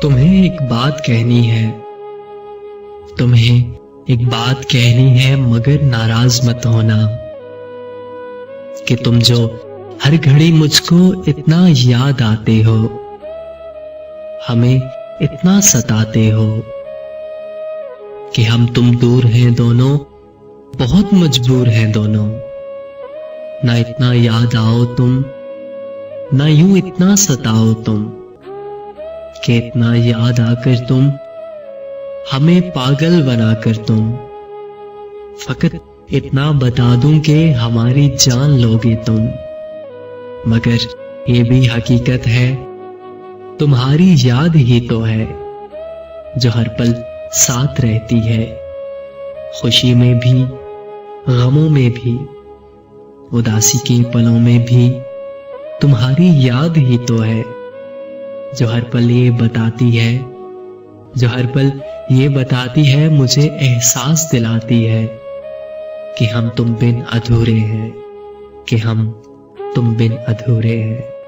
तुम्हें एक बात कहनी है, तुम्हें एक बात कहनी है, मगर नाराज मत होना कि तुम जो हर घड़ी मुझको इतना याद आते हो, हमें इतना सताते हो कि हम तुम दूर हैं दोनों, बहुत मजबूर हैं दोनों। ना इतना याद आओ तुम, ना यूं इतना सताओ तुम कि इतना याद आकर तुम हमें पागल बनाकर तुम। फकत इतना बता दूं कि हमारी जान लोगे तुम, मगर ये भी हकीकत है तुम्हारी याद ही तो है जो हर पल साथ रहती है, खुशी में भी गमों में भी, उदासी के पलों में भी। तुम्हारी याद ही तो है जो हर पल ये बताती है, जो हर पल ये बताती है, मुझे एहसास दिलाती है कि हम तुम बिन अधूरे हैं, कि हम तुम बिन अधूरे हैं।